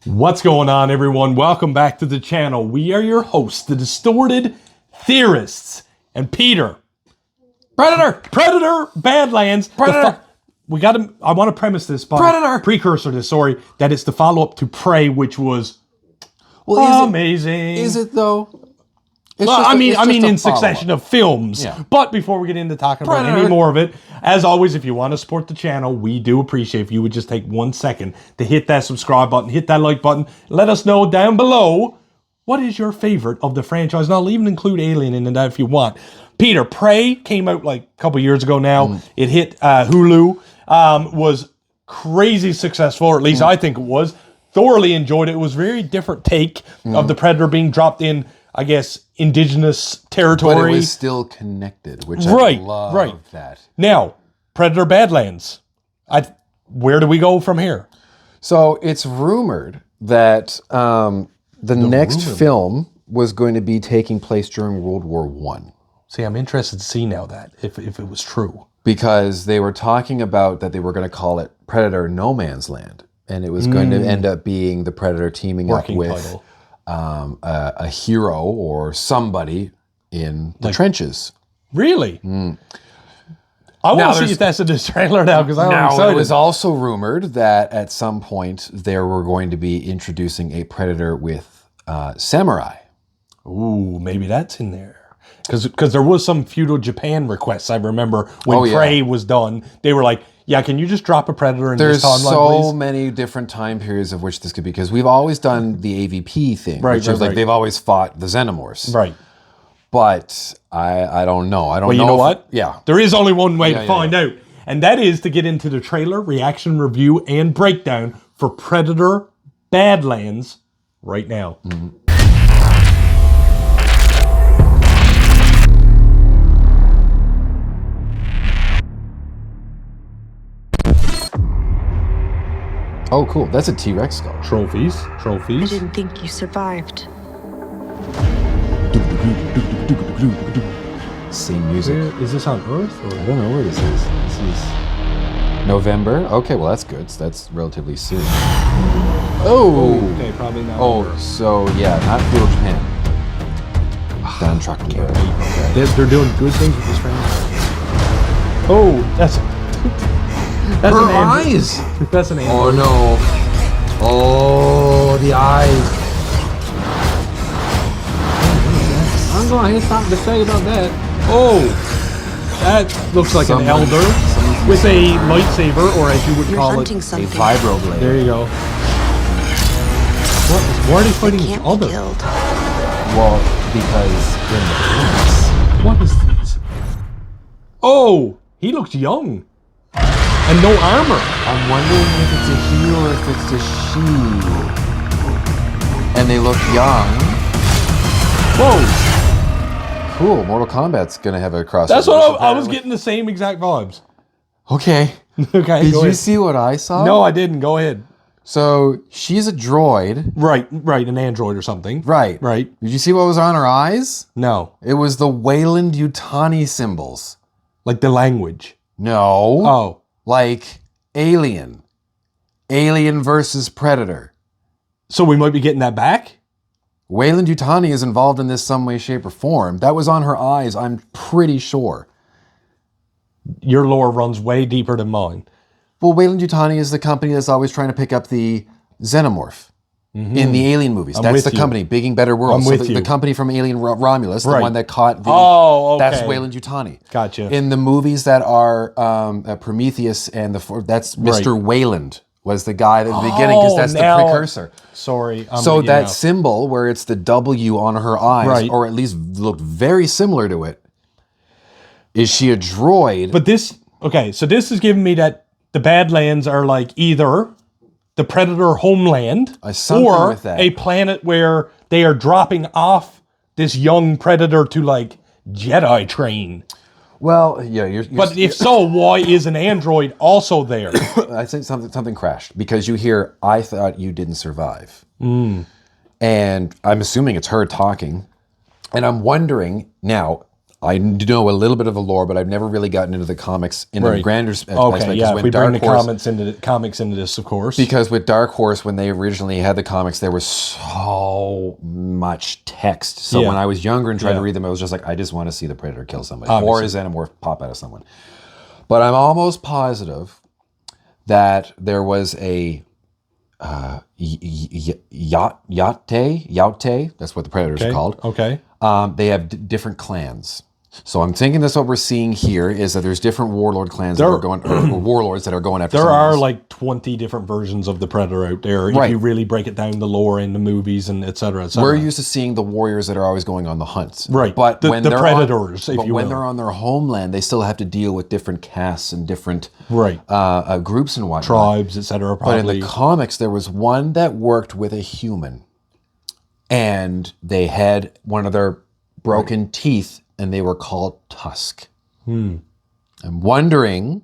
What's going on, everyone? Welcome back to the channel. We are your hosts, the Distorted Theorists. And Peter. Predator, Badlands. Predator. I want to premise this by precursor to this, that it's the follow-up to Prey, which was amazing. Is it though? I mean, in succession of films. Yeah. But before we get into talking about any more of it, as always, if you want to support the channel, we do appreciate if you would just take 1 second to hit that subscribe button, hit that like button. Let us know down below what is your favorite of the franchise. And I'll even include Alien in that if you want. Peter, Prey came out like a couple years ago now. It hit Hulu. Was crazy successful, or at least I think it was. Thoroughly enjoyed it. It was a very different take of the Predator being dropped in, I guess, indigenous territory. But it was still connected, which I love that. Now, Predator Badlands. Where do we go from here? So it's rumored that the next film was going to be taking place during World War I. See, I'm interested to see now that, if it was true. Because they were talking about that they were going to call it Predator No Man's Land. And it was going to end up being the Predator teaming up with a hero or somebody in the trenches. Really? I want to see if that's in this trailer now, because I'm excited. It was also rumored that at some point they were going to be introducing a Predator with samurai. Ooh, maybe that's in there. Because there was some feudal Japan requests, I remember, when Prey was done. They were like, yeah, can you just drop a Predator in this timeline, please? There's so many different time periods of which this could be, because we've always done the AVP thing, which is like they've always fought the Xenomorphs. Right. But I don't know. I don't know. You know what? Yeah. There is only one way to find out, and that is to get into the trailer, reaction, review, and breakdown for Predator Badlands right now. Oh, cool. That's a T-Rex skull. Trophies. I didn't think you survived. Same music. Is this on Earth? Or? I don't know where this is. This is November. Okay, well, that's good. So that's relatively soon. Oh! Okay, probably not. Oh, so yeah, not feudal Japan. Down truck. Okay. They're doing good things with this franchise. Oh, that's her eyes. That's an android. Oh no! Oh, the eyes. I'm going to have something to say about that. Oh, that looks like an elder with a lightsaber, or as you would call it, a vibroblade. There you go. Why are they fighting each other? Well, because in the what is this? Oh, he looks young. And no armor. I'm wondering if it's a he or if it's a she. And they look young. Whoa. Cool. Mortal Kombat's going to have a crossover. That's what I was getting the same exact vibes. Okay. Okay. Did you see what I saw? No, I didn't. Go ahead. So she's a droid. Right. An android or something. Right. Did you see what was on her eyes? No. It was the Weyland-Yutani symbols. Like the language. No. Oh. Like Alien versus Predator. So we might be getting that back? Weyland-Yutani is involved in this some way, shape, or form. That was on her eyes, I'm pretty sure. Your lore runs way deeper than mine. Well, Weyland-Yutani is the company that's always trying to pick up the Xenomorph in the Alien movies. That's the company, Bigging Better World. So the company from Alien Romulus, the one that caught the... That's Weyland-Yutani. Gotcha. In the movies that are Prometheus and that's Mr. Weyland was the guy at the beginning, because that's the precursor. Sorry. So that symbol where it's the W on her eyes, or at least looked very similar to it, is she a droid? But this... Okay, so this is giving me that the Badlands are like either the Predator homeland or a planet where they are dropping off this young Predator to like Jedi train. Well, yeah, but if so, why is an android also there? I think something crashed, because you hear, "I thought you didn't survive," and I'm assuming it's her talking, and I'm wondering now. I know a little bit of the lore, but I've never really gotten into the comics in the grander aspect. Okay, yeah, if we bring the Horse, comics into this, of course. Because with Dark Horse, when they originally had the comics, there was so much text. So when I was younger and tried to read them, I was just like, I just want to see the Predator kill somebody. Or his Xenomorph pop out of someone. But I'm almost positive that there was a Yaute, that's what the Predators are called. Okay. They have different clans. So I'm thinking that's what we're seeing here is that there's different warlord clans that are going, or warlords that are going after. There are like 20 different versions of the Predator out there. If you really break it down, the lore in the movies and et cetera, et cetera. We're used to seeing the warriors that are always going on the hunts. Right. But when the Predators, if you will. When they're on their homeland, they still have to deal with different castes and different groups and whatnot. Tribes, et cetera, probably. But in the comics, there was one that worked with a human. And they had one of their broken teeth, and they were called Tusk. I'm wondering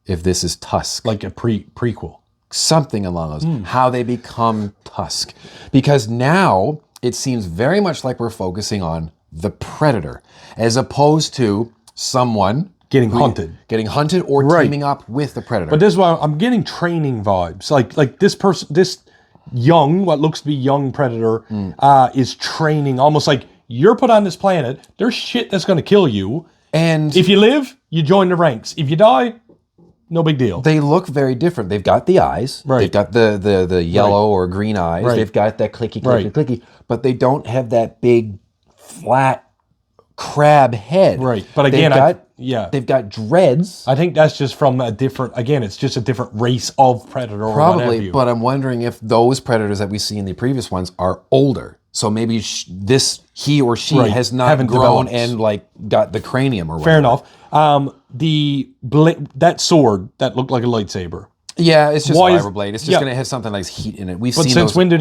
if this is Tusk. Like a prequel. Something along those. How they become Tusk. Because now it seems very much like we're focusing on the Predator, as opposed to someone getting hunted or teaming up with the Predator. But this is why I'm getting training vibes. Like this person, this young, what looks to be young Predator, is training almost like you're put on this planet. There's shit that's going to kill you. And if you live, you join the ranks. If you die, no big deal. They look very different. They've got the eyes. Right. They've got the yellow or green eyes. Right. They've got that clicky. But they don't have that big, flat crab head. Right. But again, they've got dreads. I think that's just from a different, again, it's just a different race of Predator or Probably, but I'm wondering if those Predators that we see in the previous ones are older. So maybe he or she has not grown developed. And like got the cranium or whatever. Fair enough. That sword that looked like a lightsaber. Yeah, it's just a blade. It's just going to have something like heat in it. But since when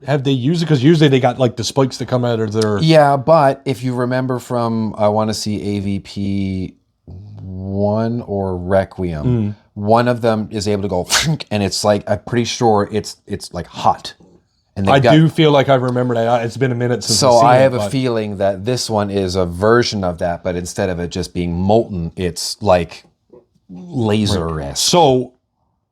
have they used it? Because usually they got like the spikes that come out of their... Yeah, but if you remember from, I want to see AVP 1 or Requiem, one of them is able to go, and it's like, I'm pretty sure it's like hot. And I do feel like I remember that. It's been a minute since I've seen it. So I have a feeling that this one is a version of that, but instead of it just being molten, it's like laser-esque. So...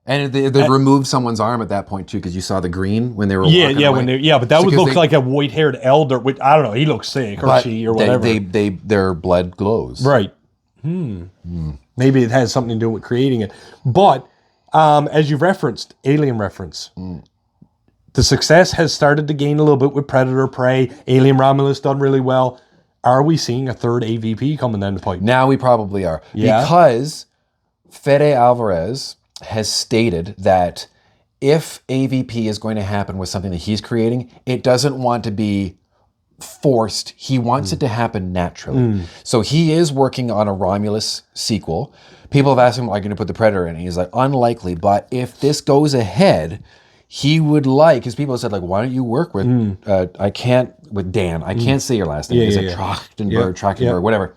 And they removed someone's arm at that point too, because you saw the green when they were walking away. But that would look like a white-haired elder. Which I don't know. He looks sick, or she, or whatever. Their blood glows. Right. Maybe it has something to do with creating it. But as you referenced, Alien reference, the success has started to gain a little bit with Predator, Prey. Alien Romulus done really well. Are we seeing a third AVP coming down the pipe? Now we probably are, because Fede Alvarez has stated that if AVP is going to happen with something that he's creating, it doesn't want to be forced. He wants it to happen naturally. So he is working on a Romulus sequel. People have asked him, are you going to put the Predator in? And he's like, unlikely. But if this goes ahead, he would like, because people have said, like, why don't you work with, with Dan. I can't say your last name. He's like Trachtenberg, whatever.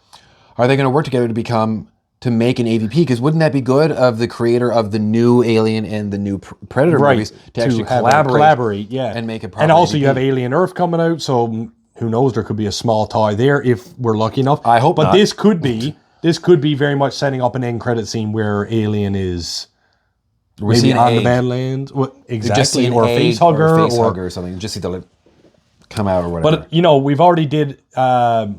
Are they going to work together to make an AVP? Because wouldn't that be good of the creator of the new Alien and the new Predator movies to actually collaborate and make a proper And also AVP. you have Alien Earth coming out, so who knows, there could be a small tie there if we're lucky enough. I hope not. But this could be very much setting up an end credit scene where Alien is maybe on the Badlands. Exactly. Or a face hugger or something. Just see the come out or whatever. But we've already did the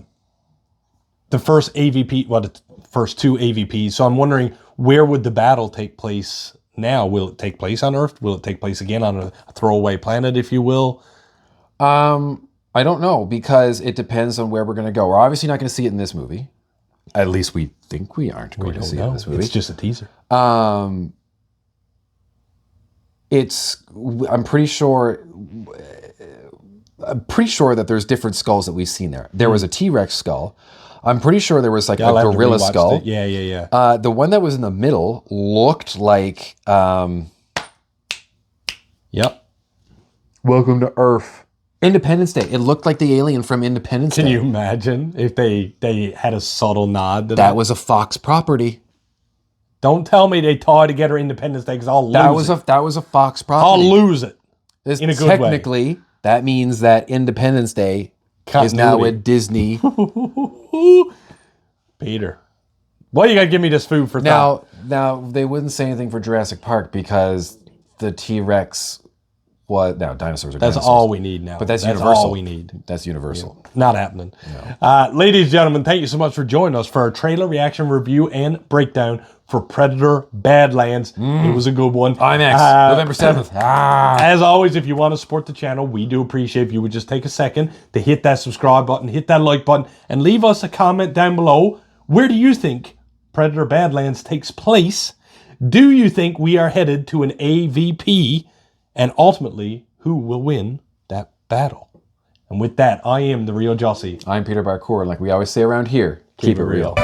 first AVP, the first two AVPs. So I'm wondering, where would the battle take place now? Will it take place on Earth? Will it take place again on a throwaway planet, if you will? I don't know, because it depends on where we're going to go. We're obviously not going to see it in this movie. At least we think we aren't going to see it in this movie. It's just a teaser. I'm pretty sure that there's different skulls that we've seen there. There was a T-Rex skull. I'm pretty sure there was like a gorilla skull. Yeah. The one that was in the middle looked like... Yep. Welcome to Earth. Independence Day. It looked like the alien from Independence Day. Can you imagine if they had a subtle nod to that? Was a Fox property. Don't tell me they tied together Independence Day, because I'll lose it. That was a Fox property. I'll lose it. In a good way. Technically, that means that Independence Day is now at Disney. Peter. Well, you got to give me this food for thought. Now, they wouldn't say anything for Jurassic Park because the T-Rex was... Now, dinosaurs are That's dinosaurs. all we need now. But that's universal. all we need. That's universal. Yeah, not happening. No. Ladies and gentlemen, thank you so much for joining us for our trailer reaction review and breakdown for Predator Badlands. It was a good one. IMAX, November 7th. As always, if you want to support the channel, we do appreciate if you would just take a second to hit that subscribe button, hit that like button, and leave us a comment down below. Where do you think Predator Badlands takes place? Do you think we are headed to an AVP? And ultimately, who will win that battle? And with that, I am the real Jussy. I'm Peter Parkour, and like we always say around here, keep it real.